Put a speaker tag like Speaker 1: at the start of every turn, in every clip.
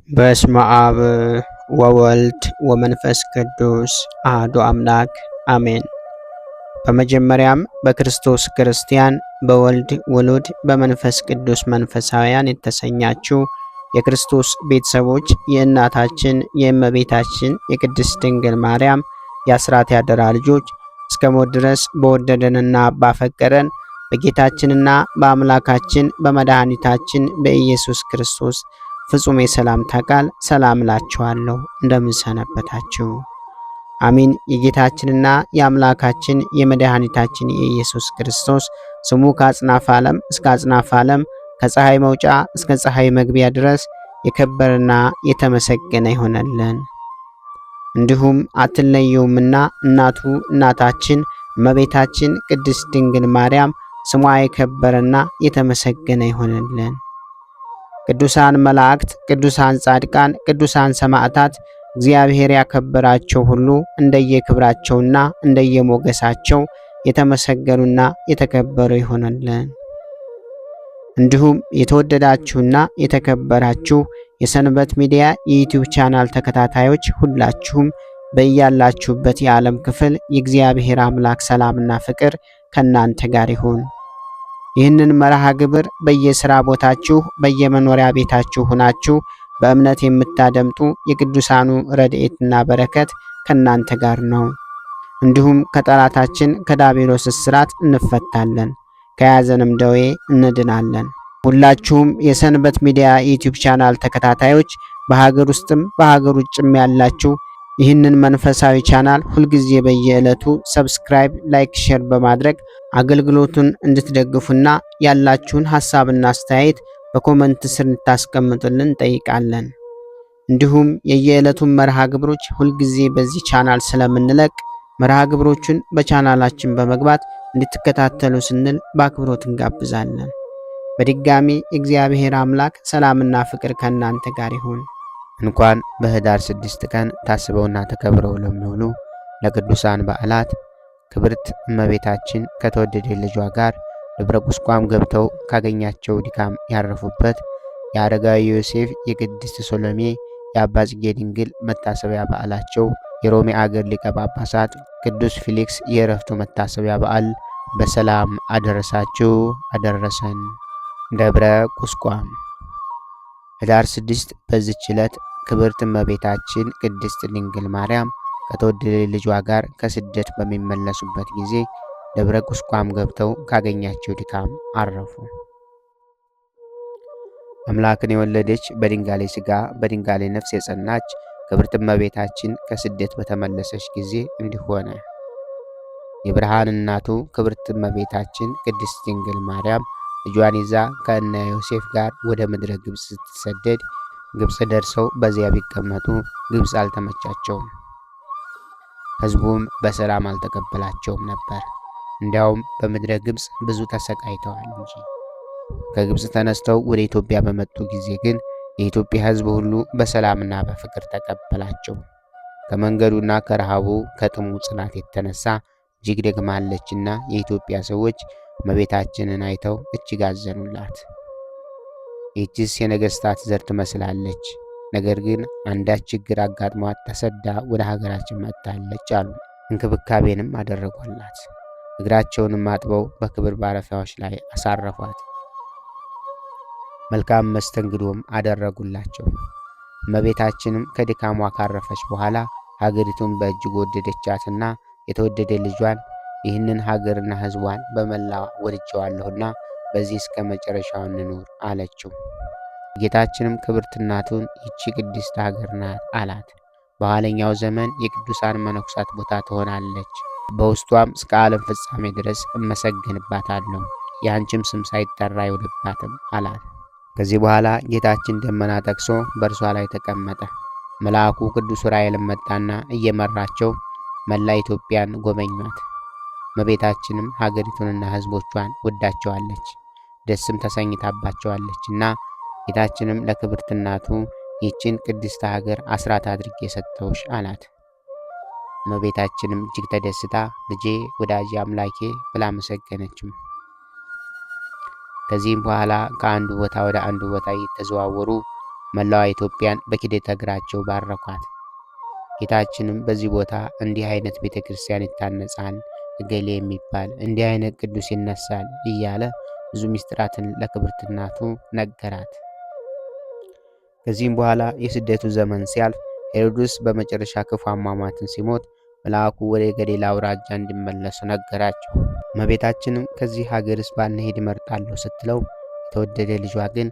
Speaker 1: በስመ አብ ወወልድ ወመንፈስ ቅዱስ አሐዱ አምላክ አሜን። በመጀመሪያም በክርስቶስ ክርስቲያን በወልድ ውሉድ በመንፈስ ቅዱስ መንፈሳውያን የተሰኛችሁ የክርስቶስ ቤተሰቦች የእናታችን የእመቤታችን የቅድስት ድንግል ማርያም የአስራት ያደራ ልጆች እስከ ሞት ድረስ በወደደንና ባፈቀረን በጌታችንና በአምላካችን በመድኃኒታችን በኢየሱስ ክርስቶስ ፍጹም የሰላምታ ቃል ሰላም እላችኋለሁ። እንደምን ሰነበታችሁ? አሚን። የጌታችንና የአምላካችን የመድኃኒታችን የኢየሱስ ክርስቶስ ስሙ ከአጽናፈ ዓለም እስከ አጽናፈ ዓለም ከፀሐይ መውጫ እስከ ፀሐይ መግቢያ ድረስ የከበረና የተመሰገነ ይሆነልን። እንዲሁም አትለየውምና እናቱ እናታችን እመቤታችን ቅድስት ድንግል ማርያም ስሟ የከበረና የተመሰገነ ይሆነልን። ቅዱሳን መላእክት፣ ቅዱሳን ጻድቃን፣ ቅዱሳን ሰማዕታት እግዚአብሔር ያከበራቸው ሁሉ እንደየክብራቸውና እንደየሞገሳቸው የተመሰገኑና የተከበሩ ይሆነልን። እንዲሁም የተወደዳችሁና የተከበራችሁ የሰንበት ሚዲያ የዩቲዩብ ቻናል ተከታታዮች ሁላችሁም በያላችሁበት የዓለም ክፍል የእግዚአብሔር አምላክ ሰላምና ፍቅር ከእናንተ ጋር ይሁን። ይህንን መርሃ ግብር በየሥራ ቦታችሁ በየመኖሪያ ቤታችሁ ሆናችሁ በእምነት የምታደምጡ የቅዱሳኑ ረድኤትና በረከት ከእናንተ ጋር ነው። እንዲሁም ከጠላታችን ከዲያብሎስ እስራት እንፈታለን፣ ከያዘንም ደዌ እንድናለን። ሁላችሁም የሰንበት ሚዲያ ዩቲዩብ ቻናል ተከታታዮች በሀገር ውስጥም በሀገር ውጭም ያላችሁ ይህንን መንፈሳዊ ቻናል ሁልጊዜ በየዕለቱ ሰብስክራይብ፣ ላይክ፣ ሼር በማድረግ አገልግሎቱን እንድትደግፉና ያላችሁን ሐሳብና አስተያየት በኮመንት ስር እንድታስቀምጡልን እንጠይቃለን። እንዲሁም የየዕለቱን መርሃ ግብሮች ሁልጊዜ በዚህ ቻናል ስለምንለቅ መርሃ ግብሮቹን በቻናላችን በመግባት እንድትከታተሉ ስንል በአክብሮት እንጋብዛለን። በድጋሚ እግዚአብሔር አምላክ ሰላምና ፍቅር ከእናንተ ጋር ይሁን። እንኳን በኅዳር 6 ቀን ታስበውና ተከብረው ለሚውሉ ለቅዱሳን በዓላት ክብርት እመቤታችን ከተወደደ ልጇ ጋር ደብረ ቁስቋም ገብተው ካገኛቸው ድካም ያረፉበት የአረጋዊ ዮሴፍ፣ የቅድስት ሶሎሜ፣ የአባ ጽጌ ድንግል መታሰቢያ በዓላቸው፣ የሮሜ አገር ሊቀ ጳጳሳት ቅዱስ ፊሊክስ የዕረፍቱ መታሰቢያ በዓል በሰላም አደረሳችሁ አደረሰን። ደብረ ቁስቋም ኅዳር 6 በዚች ዕለት ክብርት እመቤታችን ቅድስት ድንግል ማርያም ከተወደደ ልጇ ጋር ከስደት በሚመለሱበት ጊዜ ደብረ ቁስቋም ገብተው ካገኛቸው ድካም አረፉ። አምላክን የወለደች በድንጋሌ ሥጋ በድንጋሌ ነፍስ የጸናች ክብርት እመቤታችን ከስደት በተመለሰች ጊዜ እንዲህ ሆነ። የብርሃን እናቱ ክብርት እመቤታችን ቅድስት ድንግል ማርያም ልጇን ይዛ ከእነ ዮሴፍ ጋር ወደ ምድረ ግብፅ ስትሰደድ ግብፅ ደርሰው በዚያ ቢቀመጡ ግብፅ አልተመቻቸውም። ሕዝቡም በሰላም አልተቀበላቸውም ነበር። እንዲያውም በምድረ ግብፅ ብዙ ተሰቃይተዋል እንጂ። ከግብፅ ተነስተው ወደ ኢትዮጵያ በመጡ ጊዜ ግን የኢትዮጵያ ሕዝብ ሁሉ በሰላምና በፍቅር ተቀበላቸው። ከመንገዱና ከረሃቡ ከጥሙ ጽናት የተነሳ እጅግ ደክማለችና የኢትዮጵያ ሰዎች እመቤታችንን አይተው እጅግ አዘኑላት። ይህችስ የነገሥታት ዘር ትመስላለች፣ ነገር ግን አንዳች ችግር አጋጥሟት ተሰዳ ወደ ሀገራችን መጥታለች አሉ። እንክብካቤንም አደረጓላት። እግራቸውንም አጥበው በክብር ባረፊያዎች ላይ አሳረፏት። መልካም መስተንግዶም አደረጉላቸው። እመቤታችንም ከድካሟ ካረፈች በኋላ ሀገሪቱን በእጅግ ወደደቻትና የተወደደ ልጇን ይህንን ሀገርና ሕዝቧን በመላ ወድጀዋለሁና በዚህ እስከ መጨረሻው እንኑር አለችው። ጌታችንም ክብርት እናቱን ይቺ ቅድስት ሀገር ናት አላት። በኋለኛው ዘመን የቅዱሳን መነኩሳት ቦታ ትሆናለች፣ በውስጧም እስከ ዓለም ፍጻሜ ድረስ እመሰገንባታለሁ፣ የአንቺም ስም ሳይጠራ አይውልባትም አላት። ከዚህ በኋላ ጌታችን ደመና ጠቅሶ በእርሷ ላይ ተቀመጠ። መልአኩ ቅዱስ ዑራኤልም መጣና እየመራቸው መላ ኢትዮጵያን ጎበኟት። እመቤታችንም ሀገሪቱንና ሕዝቦቿን ወዳቸዋለች፣ ደስም ተሰኝታባቸዋለችና ጌታችንም ለክብርት እናቱ ይህችን ቅድስት ሀገር አስራት አድርጌ ሰጠሁሽ አላት። እመቤታችንም እጅግ ተደስታ ልጄ፣ ወዳጄ፣ አምላኬ ብላ መሰገነችው። ከዚህም በኋላ ከአንዱ ቦታ ወደ አንዱ ቦታ እየተዘዋወሩ መላዋ ኢትዮጵያን በኪደተ እግራቸው ባረኳት። ጌታችንም በዚህ ቦታ እንዲህ አይነት ቤተ ክርስቲያን ይታነጻል፣ እገሌ የሚባል እንዲህ አይነት ቅዱስ ይነሳል እያለ ብዙ ምስጢራትን ለክብርት እናቱ ነገራት። ከዚህም በኋላ የስደቱ ዘመን ሲያልፍ ሄሮድስ በመጨረሻ ክፉ አሟሟትን ሲሞት መልአኩ ወደ ገሊላ አውራጃ እንዲመለሱ ነገራቸው። እመቤታችንም ከዚህ ሀገርስ ባንሄድ እመርጣለሁ ስትለው የተወደደ ልጇ ግን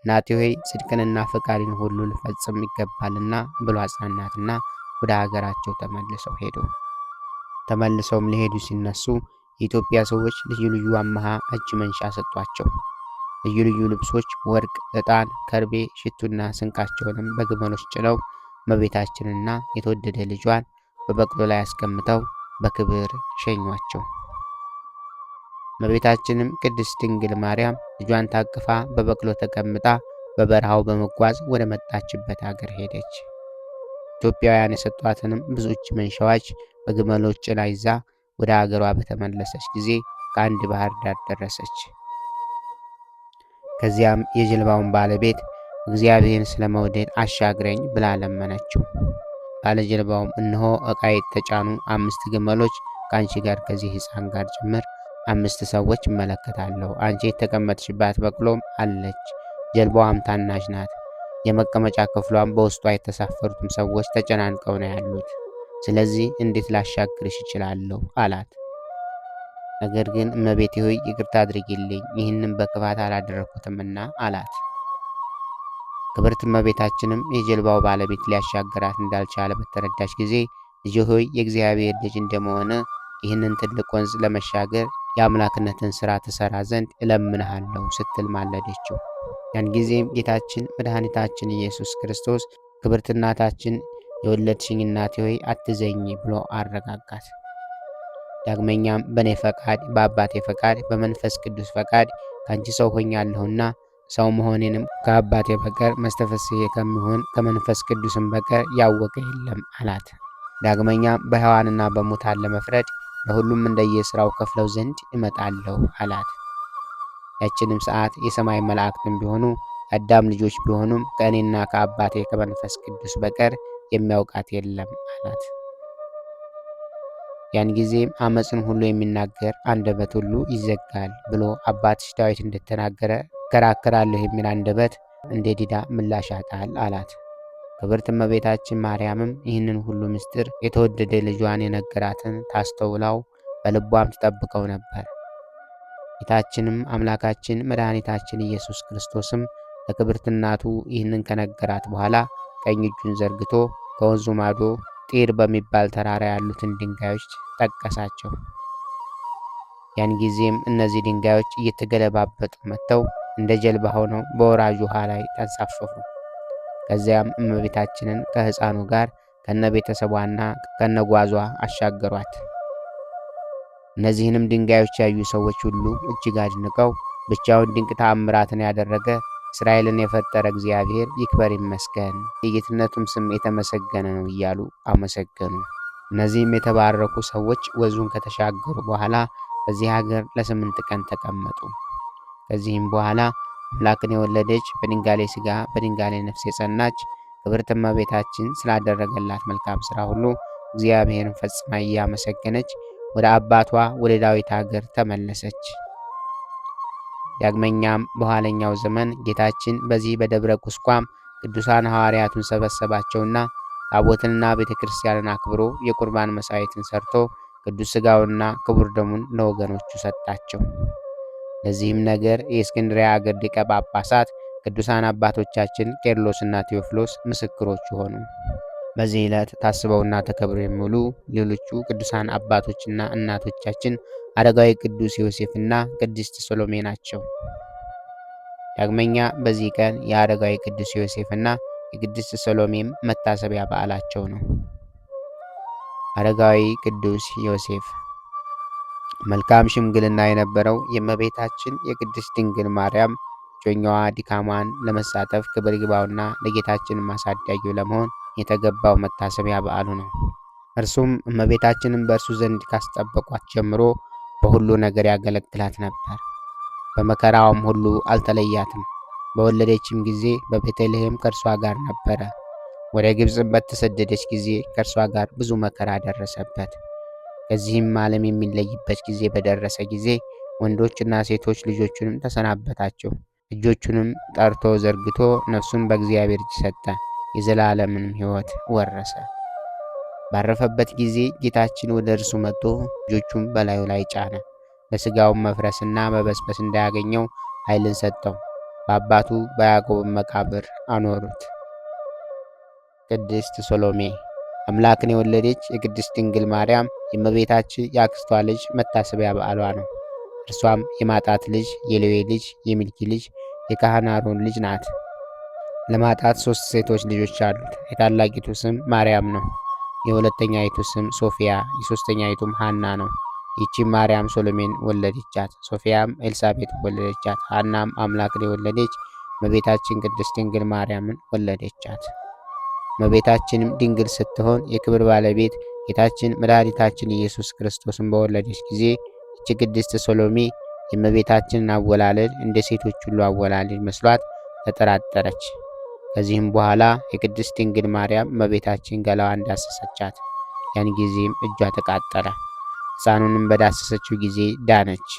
Speaker 1: እናቴ ሆይ ጽድቅንና ፈቃድን ሁሉ ልፈጽም ይገባልና ብሎ አጽናናትና ወደ ሀገራቸው ተመልሰው ሄዱ። ተመልሰውም ሊሄዱ ሲነሱ የኢትዮጵያ ሰዎች ልዩ ልዩ አመሃ እጅ መንሻ ሰጧቸው። ልዩ ልዩ ልብሶች፣ ወርቅ፣ ዕጣን፣ ከርቤ፣ ሽቱና ስንቃቸውንም በግመሎች ጭነው እመቤታችንና የተወደደ ልጇን በበቅሎ ላይ አስቀምጠው በክብር ሸኟቸው። እመቤታችንም ቅድስት ድንግል ማርያም ልጇን ታቅፋ በበቅሎ ተቀምጣ በበረሃው በመጓዝ ወደ መጣችበት ሀገር ሄደች። ኢትዮጵያውያን የሰጧትንም ብዙ እጅ መንሻዎች በግመሎች ጭና ይዛ ወደ ሀገሯ በተመለሰች ጊዜ ከአንድ ባህር ዳር ደረሰች። ከዚያም የጀልባውን ባለቤት እግዚአብሔርን ስለመውደድ አሻግረኝ ብላ ለመነችው። ባለጀልባውም እነሆ ዕቃ የተጫኑ 5 ግመሎች ከአንቺ ጋር ከዚህ ሕፃን ጋር ጭምር 5 ሰዎች እመለከታለሁ። አንቺ የተቀመጥሽባት በቅሎም አለች። ጀልባዋም ታናሽ ናት። የመቀመጫ ክፍሏም በውስጧ የተሳፈሩትም ሰዎች ተጨናንቀው ነው ያሉት። ስለዚህ እንዴት ላሻግርሽ እችላለሁ አላት። ነገር ግን እመቤቴ ሆይ ይቅርታ አድርጊልኝ፣ ይህንም በክፋት አላደረኩትምና አላት። ክብርት እመቤታችንም የጀልባው ባለቤት ሊያሻግራት እንዳልቻለ በተረዳች ጊዜ ልጅ ሆይ የእግዚአብሔር ልጅ እንደመሆነ ይህንን ትልቅ ወንዝ ለመሻገር የአምላክነትን ሥራ ትሠራ ዘንድ እለምንሃለሁ ስትል ማለደችው። ያን ጊዜም ጌታችን መድኃኒታችን ኢየሱስ ክርስቶስ ክብርት እናታችን የወለድሽኝ እናቴ ሆይ አትዘኝ ብሎ አረጋጋት። ዳግመኛም በእኔ ፈቃድ፣ በአባቴ ፈቃድ፣ በመንፈስ ቅዱስ ፈቃድ ከአንቺ ሰው ሆኛለሁና ሰው መሆኔንም ከአባቴ በቀር መስተፈስሔ ከሚሆን ከመንፈስ ቅዱስም በቀር ያወቀ የለም አላት። ዳግመኛም በሕያዋንና በሙታን ለመፍረድ ለሁሉም እንደየሥራው ከፍለው ዘንድ እመጣለሁ አላት። ያችንም ሰዓት የሰማይ መላእክትም ቢሆኑ የአዳም ልጆች ቢሆኑም ከእኔና ከአባቴ ከመንፈስ ቅዱስ በቀር የሚያውቃት የለም አላት። ያን ጊዜም አመፅን ሁሉ የሚናገር አንደበት ሁሉ ይዘጋል ብሎ አባትሽ ዳዊት እንደተናገረ እከራከራለሁ የሚል አንደበት እንደ ዲዳ ምላሽ ያጣል አላት። ክብርት እመቤታችን ማርያምም ይህንን ሁሉ ምስጢር የተወደደ ልጇን የነገራትን ታስተውላው በልቧም ትጠብቀው ነበር። ጌታችንም አምላካችን መድኃኒታችን ኢየሱስ ክርስቶስም ለክብርት እናቱ ይህንን ከነገራት በኋላ ቀኝ እጁን ዘርግቶ ከወንዙ ማዶ ጢር በሚባል ተራራ ያሉትን ድንጋዮች ጠቀሳቸው። ያን ጊዜም እነዚህ ድንጋዮች እየተገለባበጡ መጥተው እንደ ጀልባ ሆነው በወራጅ ውሃ ላይ ተንሳፈፉ። ከዚያም እመቤታችንን ከሕፃኑ ጋር ከነ ቤተሰቧና ከነጓዟ አሻገሯት። እነዚህንም ድንጋዮች ያዩ ሰዎች ሁሉ እጅግ አድንቀው ብቻውን ድንቅ ተአምራትን ያደረገ እስራኤልን የፈጠረ እግዚአብሔር ይክበር ይመስገን፣ የጌትነቱም ስም የተመሰገነ ነው እያሉ አመሰገኑ። እነዚህም የተባረኩ ሰዎች ወንዙን ከተሻገሩ በኋላ በዚህ ሀገር ለ8 ቀን ተቀመጡ። ከዚህም በኋላ አምላክን የወለደች በድንጋሌ ሥጋ በድንጋሌ ነፍስ የጸናች ክብርት እመቤታችን ስላደረገላት መልካም ሥራ ሁሉ እግዚአብሔርን ፈጽማ እያመሰገነች ወደ አባቷ ወደ ዳዊት ሀገር ተመለሰች። ዳግመኛም በኋለኛው ዘመን ጌታችን በዚህ በደብረ ቁስቋም ቅዱሳን ሐዋርያቱን ሰበሰባቸውና ታቦትንና ቤተ ክርስቲያንን አክብሮ የቁርባን መሥዋዕትን ሰርቶ ቅዱስ ሥጋውንና ክቡር ደሙን ለወገኖቹ ሰጣቸው። ለዚህም ነገር የእስክንድርያ አገር ሊቀ ጳጳሳት ቅዱሳን አባቶቻችን ቄርሎስና ቴዎፍሎስ ምስክሮቹ ሆኑ። በዚህ ዕለት ታስበውና ተከብረው የሚውሉ ሌሎቹ ቅዱሳን አባቶችና እናቶቻችን አረጋዊ ቅዱስ ዮሴፍና ቅድስት ሰሎሜ ናቸው። ዳግመኛ በዚህ ቀን የአረጋዊ ቅዱስ ዮሴፍና የቅድስት ሰሎሜም መታሰቢያ በዓላቸው ነው። አረጋዊ ቅዱስ ዮሴፍ መልካም ሽምግልና የነበረው የእመቤታችን የቅድስት ድንግል ማርያም እጮኛዋ ድካሟን ለመሳተፍ ክብር ይግባውና ለጌታችን ማሳዳጊው ለመሆን የተገባው መታሰቢያ በዓሉ ነው። እርሱም እመቤታችንን በእርሱ ዘንድ ካስጠበቋት ጀምሮ በሁሉ ነገር ያገለግላት ነበር። በመከራዋም ሁሉ አልተለያትም። በወለደችም ጊዜ በቤተልሔም ከእርሷ ጋር ነበረ። ወደ ግብፅም በተሰደደች ጊዜ ከእርሷ ጋር ብዙ መከራ ደረሰበት። ከዚህም ዓለም የሚለይበት ጊዜ በደረሰ ጊዜ ወንዶችና ሴቶች ልጆቹንም ተሰናበታቸው። እጆቹንም ጠርቶ ዘርግቶ ነፍሱን በእግዚአብሔር እጅ ሰጠ፣ የዘላለምንም ሕይወት ወረሰ። ባረፈበት ጊዜ ጌታችን ወደ እርሱ መጥቶ እጆቹን በላዩ ላይ ጫነ። በሥጋውም መፍረስና መበስበስ እንዳያገኘው ኃይልን ሰጠው። በአባቱ በያዕቆብ መቃብር አኖሩት። ቅድስት ሰሎሜ አምላክን የወለደች የቅድስት ድንግል ማርያም የእመቤታችን የአክስቷ ልጅ መታሰቢያ በዓሏ ነው። እርሷም የማጣት ልጅ፣ የሌዊ ልጅ፣ የሚልኪ ልጅ፣ የካህን አሮን ልጅ ናት። ለማጣት 3 ሴቶች ልጆች አሉት። የታላቂቱ ስም ማርያም ነው። የሁለተኛይቱ ስም ሶፊያ፣ የሦስተኛይቱም ሐና ነው። ይቺም ማርያም ሶሎሜን ወለደቻት። ሶፊያም ኤልሳቤጥ ወለደቻት። ሐናም አምላክን የወለደች እመቤታችን ቅድስት ድንግል ማርያምን ወለደቻት። እመቤታችንም ድንግል ስትሆን የክብር ባለቤት ጌታችን መድኃኒታችን ኢየሱስ ክርስቶስን በወለደች ጊዜ ይቺ ቅድስት ሰሎሜ የእመቤታችንን አወላለድ እንደ ሴቶች ሁሉ አወላለድ መስሏት ተጠራጠረች። ከዚህም በኋላ የቅድስት ድንግል ማርያም እመቤታችን ገላዋን ዳሰሰቻት። ያን ጊዜም እጇ ተቃጠለ። ሕፃኑንም በዳሰሰችው ጊዜ ዳነች።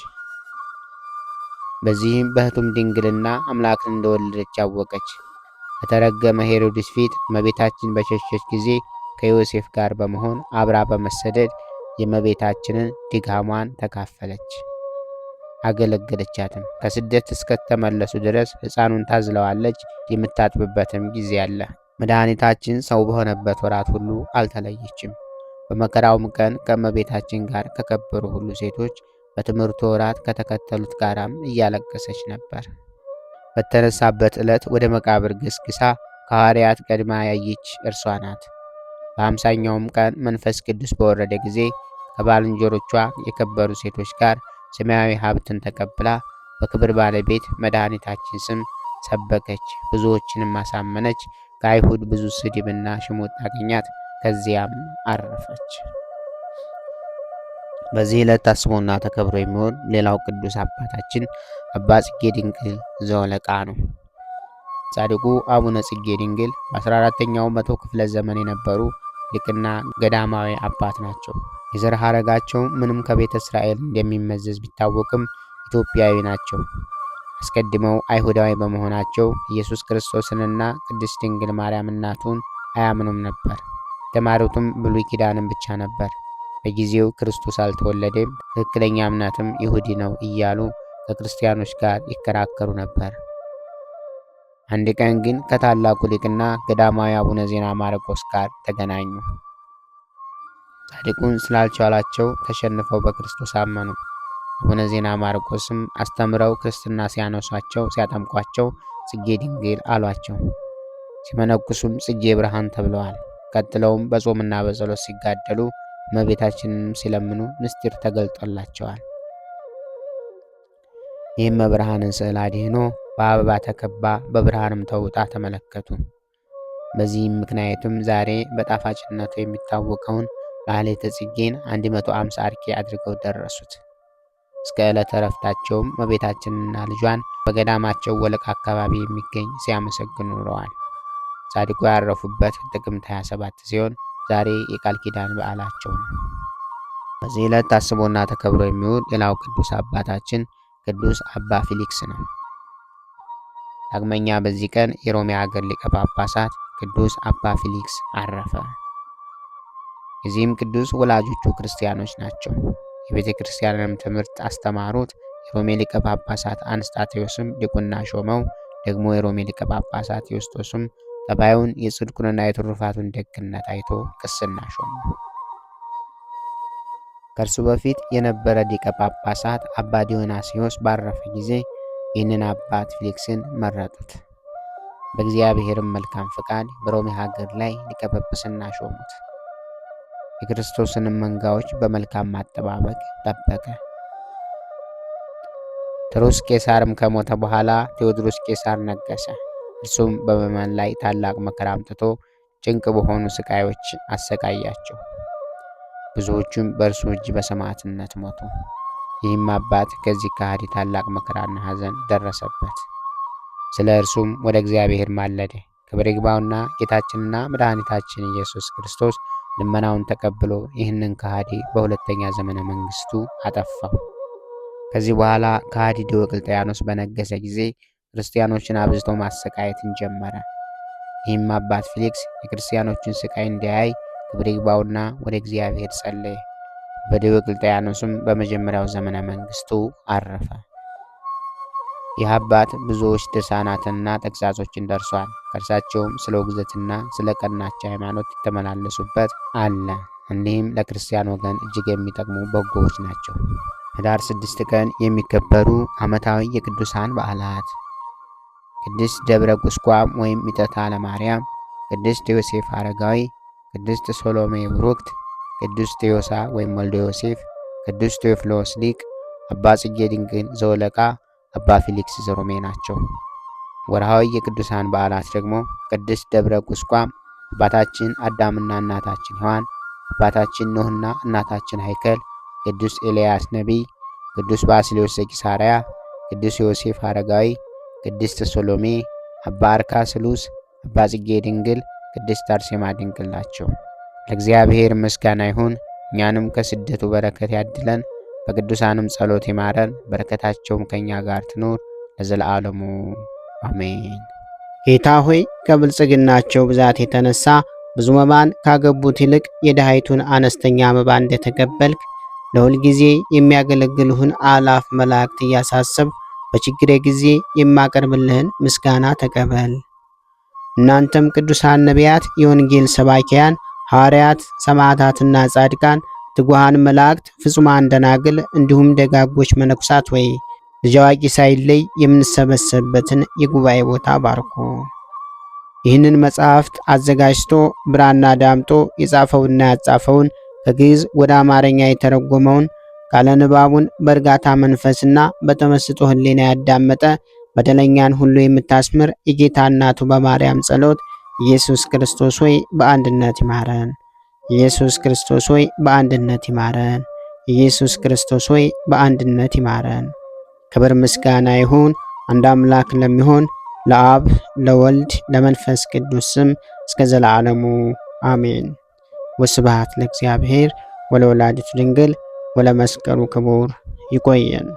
Speaker 1: በዚህም በሕቱም ድንግልና አምላክን እንደወለደች አወቀች። በተረገመ ሄሮድስ ፊት እመቤታችን በሸሸች ጊዜ ከዮሴፍ ጋር በመሆን አብራ በመሰደድ የእመቤታችንን ድካሟን ተካፈለች፣ አገለገለቻትም። ከስደት እስከተመለሱ ድረስ ሕፃኑን ታዝለዋለች። የምታጥብበትም ጊዜ አለ። መድኃኒታችን ሰው በሆነበት ወራት ሁሉ አልተለየችም። በመከራውም ቀን ከእመቤታችን ጋር ከከበሩ ሁሉ ሴቶች በትምህርቱ ወራት ከተከተሉት ጋራም እያለቀሰች ነበር። በተነሳበት ዕለት ወደ መቃብር ገስግሳ ከሐዋርያት ቀድማ ያየች እርሷ ናት። በ50ኛውም ቀን መንፈስ ቅዱስ በወረደ ጊዜ ከባልንጀሮቿ የከበሩ ሴቶች ጋር ሰማያዊ ሀብትን ተቀብላ በክብር ባለቤት መድኃኒታችን ስም ሰበከች፣ ብዙዎችንም አሳመነች። ከአይሁድ ብዙ ስድብና ሽሙጥ አገኛት። ከዚያም አረፈች። በዚህ ዕለት ታስቦና ተከብሮ የሚሆን ሌላው ቅዱስ አባታችን አባ ጽጌ ድንግል ዘወለቃ ነው። ጻድቁ አቡነ ጽጌ ድንግል በ14ኛው መቶ ክፍለ ዘመን የነበሩ ሊቅና ገዳማዊ አባት ናቸው። የዘር ሐረጋቸው ምንም ከቤተ እስራኤል እንደሚመዘዝ ቢታወቅም ኢትዮጵያዊ ናቸው። አስቀድመው አይሁዳዊ በመሆናቸው ኢየሱስ ክርስቶስንና ቅድስት ድንግል ማርያም እናቱን አያምኑም ነበር። የተማሩትም ብሉይ ኪዳንን ብቻ ነበር። በጊዜው ክርስቶስ አልተወለደም፣ ትክክለኛ እምነትም ይሁዲ ነው እያሉ ከክርስቲያኖች ጋር ይከራከሩ ነበር። አንድ ቀን ግን ከታላቁ ሊቅና ገዳማዊ አቡነ ዜና ማርቆስ ጋር ተገናኙ። ጻድቁን ስላልቻላቸው ተሸንፈው በክርስቶስ አመኑ። አቡነ ዜና ማርቆስም አስተምረው ክርስትና ሲያነሷቸው ሲያጠምቋቸው ጽጌ ድንግል አሏቸው። ሲመነኩሱም ጽጌ ብርሃን ተብለዋል። ቀጥለውም በጾምና በጸሎት ሲጋደሉ እመቤታችንንም ሲለምኑ ምስጢር ተገልጦላቸዋል። ይህም መብርሃንን ስዕል አድኅኖ በአበባ ተከባ በብርሃንም ተውጣ ተመለከቱ። በዚህም ምክንያቱም ዛሬ በጣፋጭነቱ የሚታወቀውን ማኅሌተ ጽጌን 150 አርኬ አድርገው ደረሱት። እስከ ዕለተ ዕረፍታቸውም እመቤታችንና ልጇን በገዳማቸው ወለቃ አካባቢ የሚገኝ ሲያመሰግኑ ኑረዋል። ጻድቁ ያረፉበት ጥቅምት 27 ሲሆን ዛሬ የቃል ኪዳን በዓላቸው ነው። በዚህ ዕለት ታስቦና ተከብሮ የሚውል ሌላው ቅዱስ አባታችን ቅዱስ አባ ፊሊክስ ነው። ዳግመኛ በዚህ ቀን የሮሜ ሀገር ሊቀ ጳጳሳት ቅዱስ አባ ፊሊክስ አረፈ። የዚህም ቅዱስ ወላጆቹ ክርስቲያኖች ናቸው። የቤተ ክርስቲያንንም ትምህርት አስተማሩት። የሮሜ ሊቀ ጳጳሳት አንስጣቴዎስም ዲቁና ሾመው። ደግሞ የሮሜ ሊቀ ጳጳሳት ዮስጦስም ጠባዩን የጽድቁንና የትሩፋቱን ደግነት አይቶ ቅስና ሾመው። ከእርሱ በፊት የነበረ ሊቀ ጳጳሳት አባ ዲዮናስዮስ ባረፈ ጊዜ ይህንን አባት ፊሊክስን መረጡት። በእግዚአብሔርም መልካም ፈቃድ በሮሜ ሀገር ላይ ሊቀ ጵጵስና ሾሙት። የክርስቶስንም መንጋዎች በመልካም ማጠባበቅ ጠበቀ። ትሩስ ቄሳርም ከሞተ በኋላ ቴዎድሮስ ቄሳር ነገሰ። እርሱም በምዕመናን ላይ ታላቅ መከራ አምጥቶ ጭንቅ በሆኑ ስቃዮች አሰቃያቸው። ብዙዎቹም በእርሱ እጅ በሰማዕትነት ሞቱ። ይህም አባት ከዚህ ከሃዲ ታላቅ መከራና ሐዘን ደረሰበት። ስለ እርሱም ወደ እግዚአብሔር ማለደ። ክብር ይግባውና ጌታችንና መድኃኒታችን ኢየሱስ ክርስቶስ ልመናውን ተቀብሎ ይህንን ከሃዲ በሁለተኛ ዘመነ መንግስቱ አጠፋው። ከዚህ በኋላ ከሃዲ ዲዮቅልጥያኖስ በነገሰ ጊዜ ክርስቲያኖችን አብዝቶ ማሰቃየትን ጀመረ። ይህም አባት ፊሊክስ የክርስቲያኖችን ስቃይ እንዲያይ ክብር ይግባውና ወደ እግዚአብሔር ጸለየ። በዲዮቅልጥያኖስም በመጀመሪያው ዘመነ መንግስቱ አረፈ። ይህ አባት ብዙዎች ድርሳናትንና ተግሳጾችን ደርሷል። ከእርሳቸውም ስለ ውግዘትና ስለ ቀናች ሃይማኖት የተመላለሱበት አለ። እንዲህም ለክርስቲያን ወገን እጅግ የሚጠቅሙ በጎዎች ናቸው። ህዳር 6 ቀን የሚከበሩ ዓመታዊ የቅዱሳን በዓላት፦ ቅድስት ደብረ ቁስቋም ወይም ሚጠታ ለማርያም፣ ቅድስት ዮሴፍ አረጋዊ፣ ቅድስት ሶሎሜ ብሩክት፣ ቅዱስ ቴዎሳ ወይም ወልደ ዮሴፍ፣ ቅዱስ ቴዎፍሎስ ሊቅ፣ አባ ጽጌ ድንግል ዘወለቃ፣ አባ ፊሊክስ ዘሮሜ ናቸው። ወርሃዊ የቅዱሳን በዓላት ደግሞ ቅድስት ደብረ ቁስቋም አባታችን አዳምና እናታችን ሔዋን፣ አባታችን ኖህና እናታችን ሀይከል፣ ቅዱስ ኤልያስ ነቢይ፣ ቅዱስ ባስልዮስ ዘቂሳርያ፣ ቅዱስ ዮሴፍ አረጋዊ፣ ቅድስት ሶሎሜ፣ አባ አርካስሉስ፣ አባ ጽጌ ድንግል፣ ቅድስት አርሴማ ድንግል ናቸው። ለእግዚአብሔር ምስጋና ይሁን። እኛንም ከስደቱ በረከት ያድለን፣ በቅዱሳንም ጸሎት ይማረን። በረከታቸውም ከኛ ጋር ትኖር ለዘለዓለሙ አሜን።
Speaker 2: ጌታ ሆይ ከብልጽግናቸው ብዛት የተነሳ ብዙ መባን ካገቡት ይልቅ የድሃይቱን አነስተኛ መባ እንደተቀበልክ ለሁል ጊዜ የሚያገለግልህን አላፍ መላእክት እያሳሰብኩ በችግሬ ጊዜ የማቀርብልህን ምስጋና ተቀበል። እናንተም ቅዱሳን ነቢያት፣ የወንጌል ሰባኪያን ሐዋርያት፣ ሰማዕታትና ጻድቃን፣ ትጉሃን መላእክት፣ ፍጹማን ደናግል እንዲሁም ደጋጎች መነኩሳት ወይ ልጅ አዋቂ ሳይለይ የምንሰበሰብበትን የጉባኤ ቦታ ባርኩ። ይህንን መጽሐፍት አዘጋጅቶ ብራና ዳምጦ የጻፈውና ያጻፈውን ከግዕዝ ወደ አማርኛ የተረጎመውን ቃለ ንባቡን በእርጋታ መንፈስና በተመስጦ ሕሊና ያዳመጠ በደለኛን ሁሉ የምታስምር የጌታ እናቱ በማርያም ጸሎት ኢየሱስ ክርስቶስ ሆይ በአንድነት ይማረን። ኢየሱስ ክርስቶስ ሆይ በአንድነት ይማረን። ኢየሱስ ክርስቶስ ሆይ በአንድነት ይማረን። ክብር ምስጋና ይሁን አንድ አምላክ ለሚሆን ለአብ ለወልድ ለመንፈስ ቅዱስ ስም እስከ ዘላለሙ አሜን። ወስብሐት ለእግዚአብሔር ወለወላዲቱ ድንግል ወለመስቀሉ ክቡር። ይቆየን።